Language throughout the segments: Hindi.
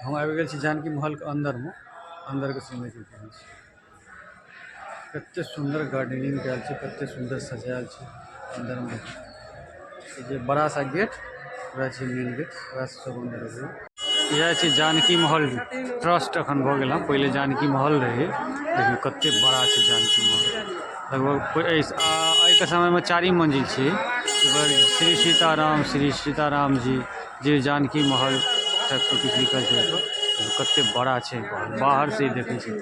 हम आबि गेल छी जानकी महल के अंदर में। अंदर के सीन देखिए कते सुंदर गार्डनिंग कल छै, कते सुंदर सजायल छै। अंदर में ये बड़ा सा गेट वह छै मेन गेट, वह सब अंदर है। यह छै जानकी महल ट्रस्ट अखन भ गेल। पहले जानकी महल रहे, देखिए कते बड़ा छै जानकी महल। लगभग समय में 4 मंजिल छे। श्री सीताराम जी जानकी महल टाइप के कुछ लिखल छै। कते बड़ा छै, बाहर से देखे छै,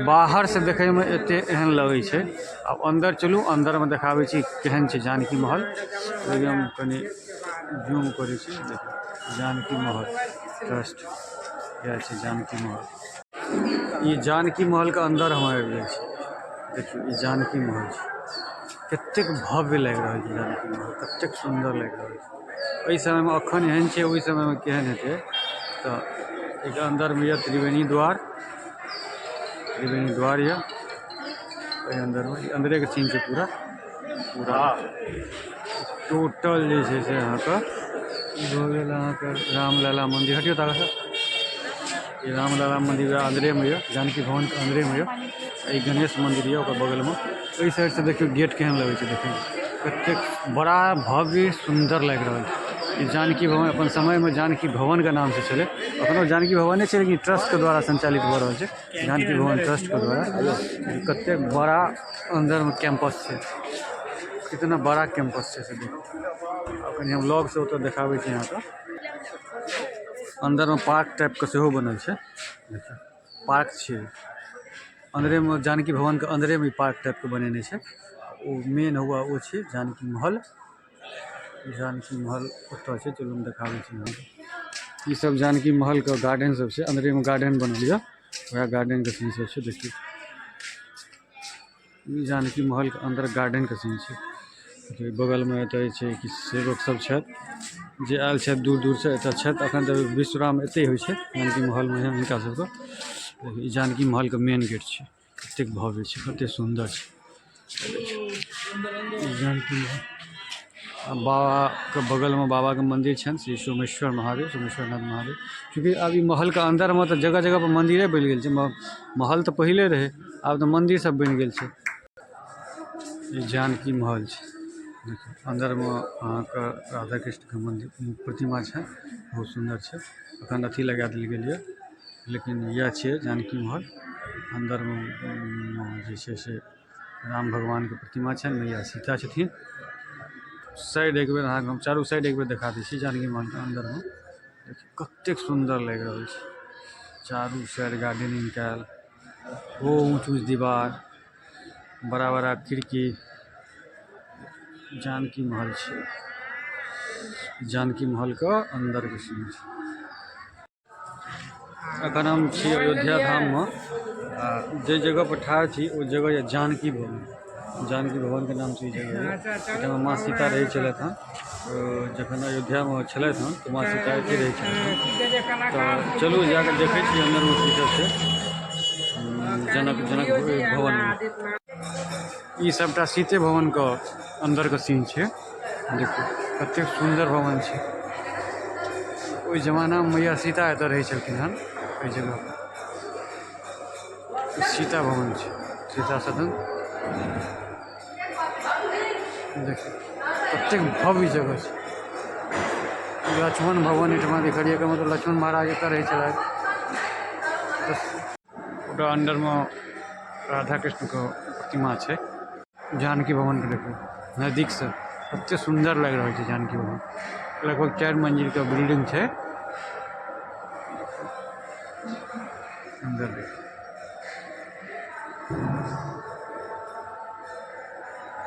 बाहर से देखे में एते एहन लगे छै। अब अंदर चलू, अंदर में देखाबे छी केहन छै जानकी महल। एकदम कनी जूम करे छी, देखिए जानकी महल ट्रस्ट यह छै जानकी महल। ये जानकी महल के अंदर हम आबि गेल छी। देखिए ये जानकी महल छै, कतेक भव्य लग रहा है जानकी महल, कतेक सुंदर लग रहा है। ओहि समय में अखन एहन छै, ओहि समय में केहन हेतै। तो एक अंदर में यह त्रिवेणी द्वार ये अंदर में अंदरे के सीन छै। पूरा टोटल जे छै से अहाँके रामलला मंदिर। हटियो ताकत ये रामलला मंदिर अंदरे में है, जानकी भवन के अंदरे में है। गणेश मंदिर है बगल में। इस साइड से देखियो गेट केहन लगे छै, देखिए कते बड़ा भव्य सुंदर लग रहा है। जानकी भवन अपन समय में जानकी भवन के नाम से चले, अखनो जानकी भवन है, लेकिन ट्रस्ट के द्वारा संचालित हो रहा है। जानकी भवन ट्रस्ट के द्वारा कते बड़ा अंदर में कैंपस है, कितना बड़ा कैंपस है से देखो। कहीं हम लॉग से उतर देखाबे छी यहाँ का। अंदर में पार्क टाइप के सेहो बनल है, देखिए पार्क छे अंदरे में। जानकी भवन के अंदरे में पार्क टाइप के बनेने छे। वो मेन हुआ वो छे जानकी महल। जानकी महल ओतऽ छे, चलू हम देखाबे छी। ये सब जानकी महल के गार्डन सब छे, अंदरे में गार्डन बनल है, वह गार्डन के सीन सब छे। देखिए जानकी महल के अंदर गार्डन के सीन छे। बगल में एतऽ छे कि सेवक सब छे जे आयल छे दूर दूर से एतऽ छे। अखन तो विश्राम एते होइ छे जानकी महल में हुनका सबके। जानकी महल के मेन गेट छे, कते भव्य छे, कते सुंदर छे। जानकी महल बाबा के बगल में बाबा के मंदिर छन, श्री सोमेश्वर महादेव, सोमेश्वरनाथ महादेव। क्योंकि अभी महल के अंदर में तो जगह जगह पर मंदिरे बन गेल छे। महल तो पहले रहे, अब तो मंदिर सब बन गेल छे। ये जानकी महल छे, देखिए अंदर में अहाँके राधा कृष्ण के मंदिर प्रतिमा छे, बहुत सुंदर छे। अखन अथी लगा दिल गेल है, लेकिन यह छे जानकी महल। अंदर में जे छे से राम भगवान के प्रतिमा छे, मैया सीता छथिन। साइड एक बेर अहाँके हम चारू साइड एक बेर देखा दै छी जानकी महल के अंदर में। देखिए कतेक सुंदर लग रहा है, चारू साइड गार्डनिंग कैल, वो ऊंच ऊंच दीवार, बड़ा बड़ा खिड़की। जानकी महल छे, जानकी महल का अंदर के सीन छे। अखन हम छी अयोध्या धाम में, जे जगह पर ठाढ़ छी वो जगह है जानकी भवन। जानकी भवन के नाम से ई जगह है, जहाँ माँ सीता रहे चलत हन। जखन अयोध्या में चलत हन तो माँ सीता एते रहे चलत हन। तो चलू जाकर देखे छी अंदर में की सब छे जनक भवन में। ई सबटा सीते भवन का अंदर का सीन छे। देखिए कते सुंदर भवन छे। ओई जमाना में मैया सीता एतऽ रहे छलखिन हन, ओई जगह पर। सीता भवन छे, सीता सदन। देखिए कते भव्य जगह छे। लक्ष्मण भवन एठमा देखलिए, का मतलब लक्ष्मण महाराज एतऽ रहे छलाह। ओकरा अंदर में राधा कृष्ण का प्रतिमा छे। जानकी भवन के देखो नजदीक से कते सुंदर लग रहा है जानकी भवन। लगभग 4 मंजिल का बिल्डिंग छे। अंदर देखो